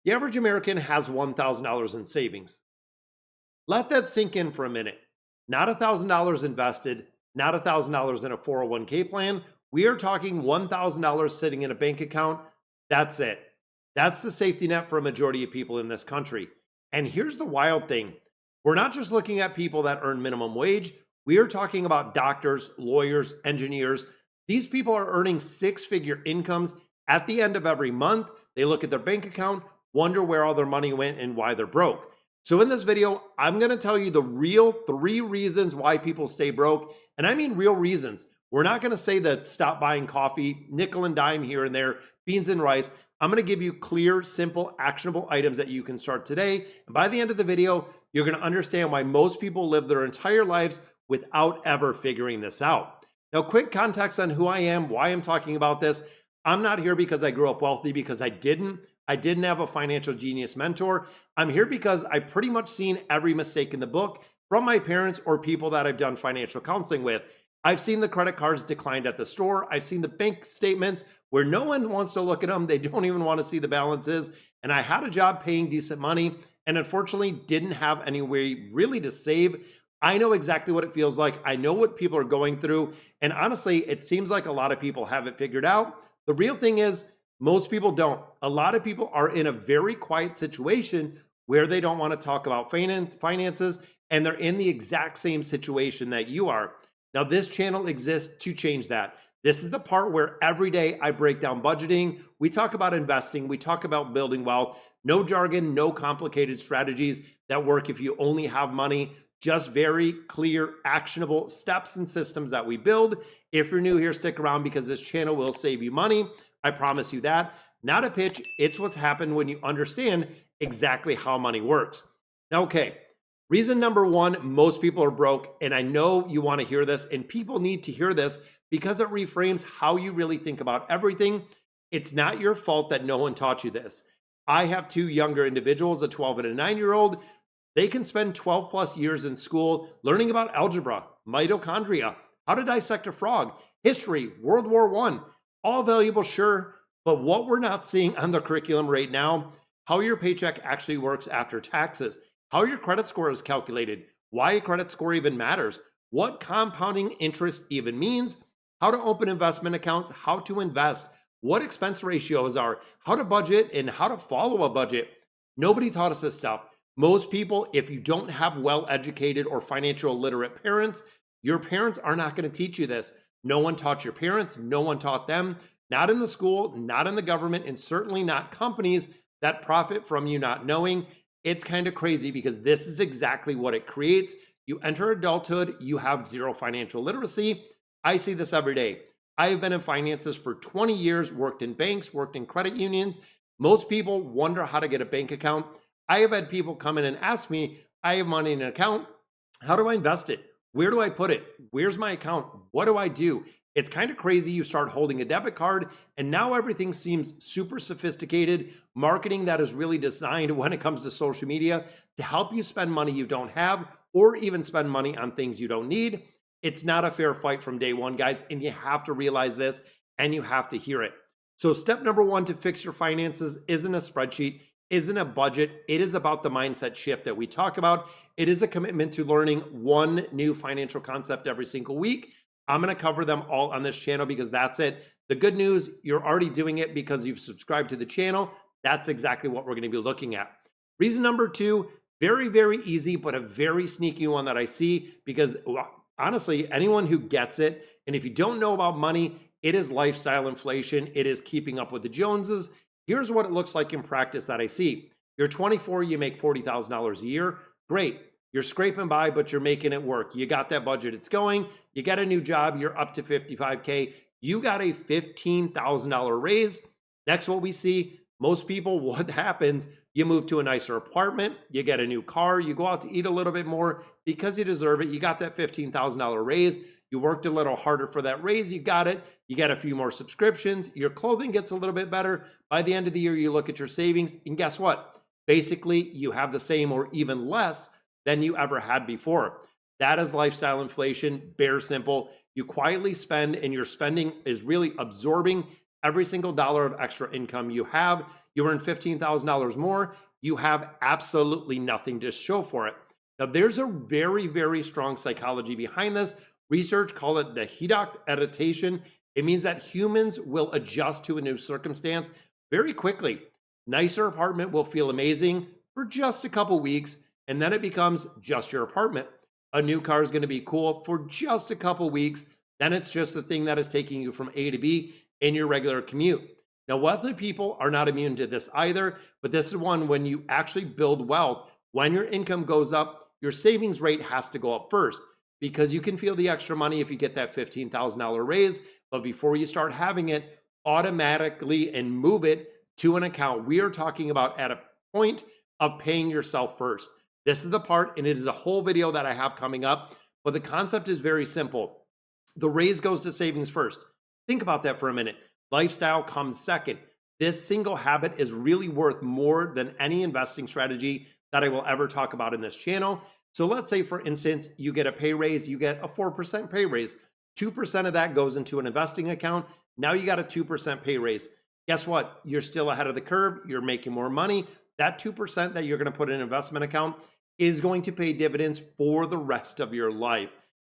The average American has $1,000 in savings. Let that sink in for a minute. Not $1,000 invested, not $1,000 in a 401k plan. We are talking $1,000 sitting in a bank account. That's it. That's the safety net for a majority of people in this country. And here's the wild thing. We're not just looking at people that earn minimum wage. We are talking about doctors, lawyers, engineers. These people are earning six-figure incomes at the end of every month. They look at their bank account, wonder where all their money went and why they're broke. So in this video, I'm going to tell you the real 3 reasons why people stay broke. And I mean real reasons. We're not going to say that stop buying coffee, nickel and dime here and there, beans and rice. I'm going to give you clear, simple, actionable items that you can start today. And by the end of the video, you're going to understand why most people live their entire lives without ever figuring this out. Now, quick context on who I am, why I'm talking about this. I'm not here because I grew up wealthy, because I didn't. I didn't have a financial genius mentor. I'm here because I've pretty much seen every mistake in the book from my parents or people that I've done financial counseling with. I've seen the credit cards declined at the store. I've seen the bank statements where no one wants to look at them. They don't even want to see the balances. And I had a job paying decent money and unfortunately didn't have any way really to save. I know exactly what it feels like. I know what people are going through. And honestly, it seems like a lot of people have it figured out. The real thing is, most people don't. A lot of people are in a very quiet situation where they don't want to talk about finances, and they're in the exact same situation that you are. Now, this channel exists to change that. This is the part where every day I break down budgeting. We talk about investing. We talk about building wealth. No jargon, no complicated strategies that work if you only have money. Just very clear, actionable steps and systems that we build. If you're new here, stick around because this channel will save you money. I promise you that. Not a pitch. It's what's happened when you understand exactly how money works. Now, okay, reason number 1, most people are broke. And I know you want to hear this, and people need to hear this because it reframes how you really think about everything. It's not your fault that no one taught you this. I have 2 younger individuals, a 12 and a 9-year-old. They can spend 12 plus years in school learning about algebra, mitochondria, how to dissect a frog, history, World War I. All valuable, sure, but what we're not seeing on the curriculum right now, how your paycheck actually works after taxes, how your credit score is calculated, why a credit score even matters, what compounding interest even means, how to open investment accounts, how to invest, what expense ratios are, how to budget, and how to follow a budget. Nobody taught us this stuff. Most people, if you don't have well-educated or financial literate parents, your parents are not going to teach you this. No one taught your parents. No one taught them. Not in the school, not in the government, and certainly not companies that profit from you not knowing. It's kind of crazy because this is exactly what it creates. You enter adulthood, you have zero financial literacy. I see this every day. I have been in finances for 20 years, worked in banks, worked in credit unions. Most people wonder how to get a bank account. I have had people come in and ask me, I have money in an account. How do I invest it? Where do I put it? Where's my account? What do I do? It's kind of crazy. You start holding a debit card and now everything seems super sophisticated. Marketing that is really designed when it comes to social media to help you spend money you don't have or even spend money on things you don't need. It's not a fair fight from day one, guys, and you have to realize this and you have to hear it. So step number 1 to fix your finances isn't a spreadsheet, isn't a budget. It is about the mindset shift that we talk about. It is a commitment to learning one new financial concept every single week. I'm going to cover them all on this channel because that's it. The good news, you're already doing it because you've subscribed to the channel. That's exactly what we're going to be looking at. Reason number 2, very, very easy, but a very sneaky one that I see because honestly, anyone who gets it, and if you don't know about money, it is lifestyle inflation. It is keeping up with the Joneses. Here's what it looks like in practice that I see. You're 24, you make $40,000 a year. Great. You're scraping by, but you're making it work. You got that budget, it's going. You get a new job, you're up to 55K. You got a $15,000 raise. Next, what we see, most people, what happens, you move to a nicer apartment, you get a new car, you go out to eat a little bit more because you deserve it. You got that $15,000 raise. You worked a little harder for that raise, you got it. You get a few more subscriptions, your clothing gets a little bit better. By the end of the year, you look at your savings, and guess what? Basically, you have the same or even less than you ever had before. That is lifestyle inflation, bare simple. You quietly spend, and your spending is really absorbing Every single dollar of extra income you have, you earn $15,000 more, you have absolutely nothing to show for it. Now, there's a very, very strong psychology behind this. Research call it the hedonic adaptation. It means that humans will adjust to a new circumstance very quickly. Nicer apartment will feel amazing for just a couple weeks, and then it becomes just your apartment. A new car is going to be cool for just a couple weeks. Then it's just the thing that is taking you from A to B in your regular commute. Now, wealthy people are not immune to this either, but this is one when you actually build wealth, when your income goes up, your savings rate has to go up first because you can feel the extra money if you get that $15,000 raise. But before you start having it, automatically and move it to an account. We are talking about at a point of paying yourself first. This is the part, and it is a whole video that I have coming up, but the concept is very simple. The raise goes to savings first. Think about that for a minute. Lifestyle comes second. This single habit is really worth more than any investing strategy that I will ever talk about in this channel. So let's say, for instance, you get a pay raise, you get a 4% pay raise. 2% of that goes into an investing account. Now you got a 2% pay raise. Guess what? You're still ahead of the curve. You're making more money. That 2% that you're going to put in an investment account is going to pay dividends for the rest of your life.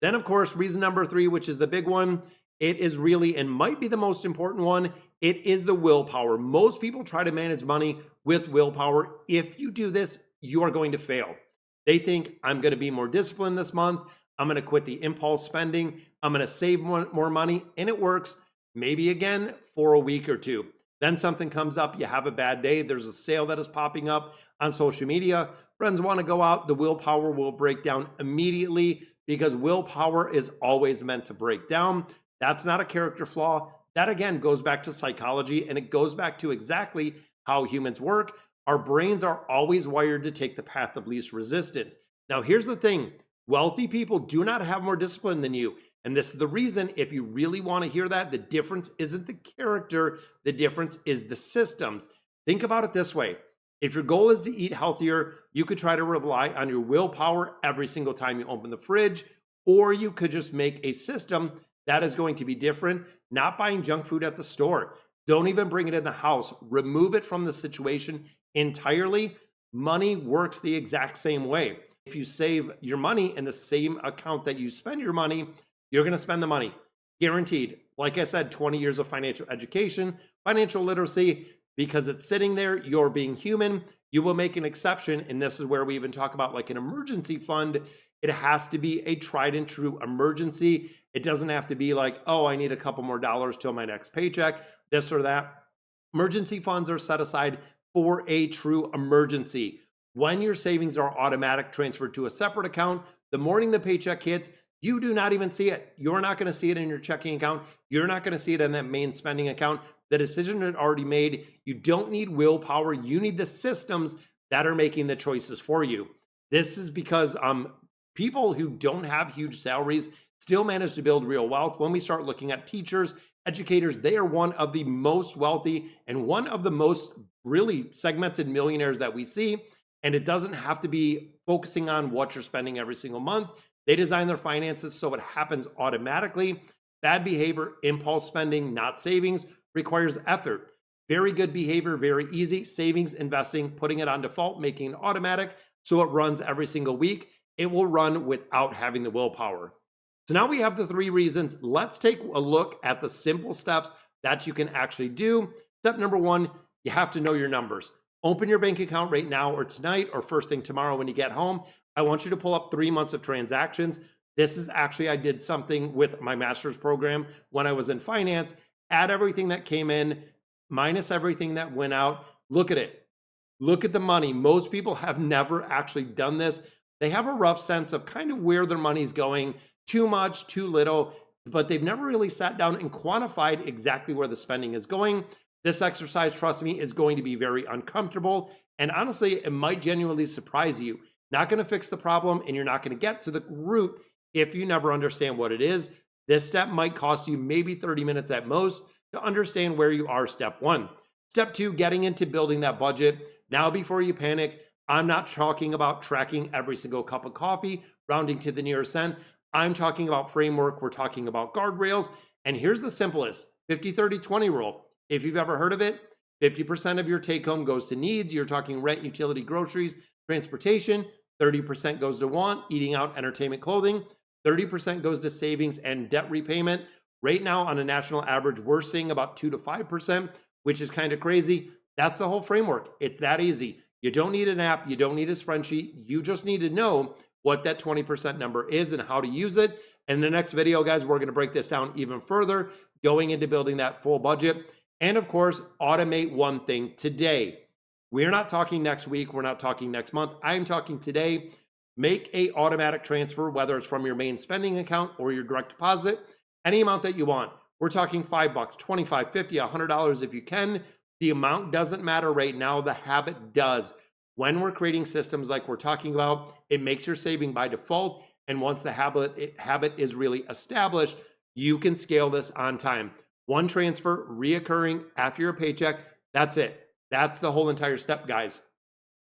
Then, of course, reason number 3, which is the big one, it is really and might be the most important one. It is the willpower. Most people try to manage money with willpower. If you do this, you are going to fail. They think, I'm going to be more disciplined this month. I'm going to quit the impulse spending. I'm going to save more money. And it works maybe again for a week or two. Then something comes up. You have a bad day. There's a sale that is popping up on social media. Friends want to go out. The willpower will break down immediately because willpower is always meant to break down. That's not a character flaw. That again goes back to psychology, and it goes back to exactly how humans work. Our brains are always wired to take the path of least resistance. Now, here's the thing. Wealthy people do not have more discipline than you. And this is the reason, if you really want to hear that, the difference isn't the character, the difference is the systems. Think about it this way. If your goal is to eat healthier, you could try to rely on your willpower every single time you open the fridge, or you could just make a system that is going to be different, not buying junk food at the store. Don't even bring it in the house. Remove it from the situation entirely. Money works the exact same way. If you save your money in the same account that you spend your money, you're going to spend the money. Guaranteed. Like I said, 20 years of financial education, financial literacy, because it's sitting there, you're being human. You will make an exception. And this is where we even talk about like an emergency fund. It has to be a tried and true emergency. It doesn't have to be like, oh, I need a couple more dollars till my next paycheck, this or that. Emergency funds are set aside for a true emergency. When your savings are automatic transferred to a separate account, the morning the paycheck hits, you do not even see it. You're not going to see it in your checking account. You're not going to see it in that main spending account. The decision is already made. You don't need willpower. You need the systems that are making the choices for you. This is because people who don't have huge salaries still manage to build real wealth. When we start looking at teachers, educators, they are one of the most wealthy and one of the most really segmented millionaires that we see. And it doesn't have to be focusing on what you're spending every single month. They design their finances so it happens automatically. Bad behavior, impulse spending, not savings, requires effort. Very good behavior, very easy. Savings, investing, putting it on default, making it automatic so it runs every single week. It will run without having the willpower. So now we have the 3 reasons. Let's take a look at the simple steps that you can actually do. Step number 1, you have to know your numbers. Open your bank account right now or tonight or first thing tomorrow when you get home. I want you to pull up 3 months of transactions. This is actually, I did something with my master's program when I was in finance. Add everything that came in, minus everything that went out. Look at it. Look at the money. Most people have never actually done this. They have a rough sense of kind of where their money's going, too much, too little, but they've never really sat down and quantified exactly where the spending is going. This exercise, trust me, is going to be very uncomfortable. And honestly, it might genuinely surprise you. Not going to fix the problem, and you're not going to get to the root if you never understand what it is. This step might cost you maybe 30 minutes at most to understand where you are, step 1. Step 2, getting into building that budget. Now, before you panic, I'm not talking about tracking every single cup of coffee, rounding to the nearest cent. I'm talking about framework. We're talking about guardrails. And here's the simplest 50-30-20 rule. If you've ever heard of it, 50% of your take home goes to needs. You're talking rent, utility, groceries, transportation. 30% goes to want, eating out, entertainment, clothing. 30% goes to savings and debt repayment. Right now, on a national average, we're seeing about 2 to 5%, which is kind of crazy. That's the whole framework. It's that easy. You don't need an app. You don't need a spreadsheet. You just need to know what that 20% number is and how to use it. In the next video, guys, we're going to break this down even further, going into building that full budget. And of course, automate one thing today. We're not talking next week. We're not talking next month. I am talking today. Make a automatic transfer, whether it's from your main spending account or your direct deposit, any amount that you want. We're talking $5, $25, $50, $100 if you can. The amount doesn't matter right now. The habit does. When we're creating systems like we're talking about, it makes your saving by default. And once the habit is really established, you can scale this on time. One transfer, reoccurring after your paycheck. That's it. That's the whole entire step, guys.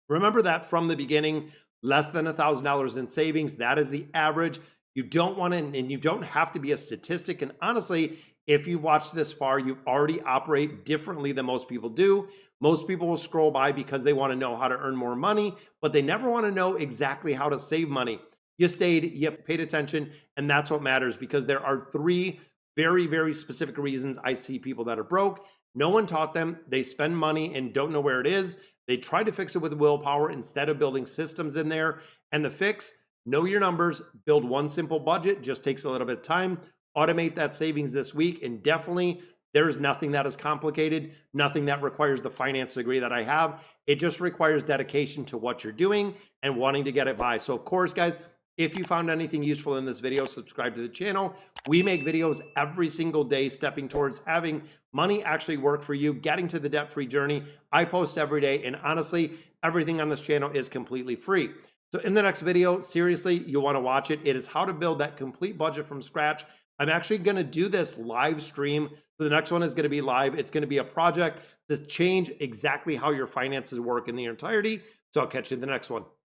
Remember that from the beginning, less than $1,000 in savings. That is the average. You don't want to, and you don't have to be a statistic. And honestly, if you've watched this far, you already operate differently than most people do. Most people will scroll by because they want to know how to earn more money, but they never want to know exactly how to save money. You stayed, you paid attention, and that's what matters, because there are 3 very, very specific reasons I see people that are broke. No one taught them. They spend money and don't know where it is. They try to fix it with willpower instead of building systems in there. And the fix, know your numbers, build one simple budget, just takes a little bit of time. Automate that savings this week. And definitely, there's nothing that is complicated, nothing that requires the finance degree that I have. It just requires dedication to what you're doing and wanting to get it by. So of course, guys, if you found anything useful in this video, subscribe to the channel. We make videos every single day stepping towards having money actually work for you, getting to the debt-free journey. I post every day, and honestly, everything on this channel is completely free. So in the next video, seriously, you want to watch it. It is how to build that complete budget from scratch. I'm actually going to do this live stream. So the next one is going to be live. It's going to be a project to change exactly how your finances work in the entirety. So I'll catch you in the next one.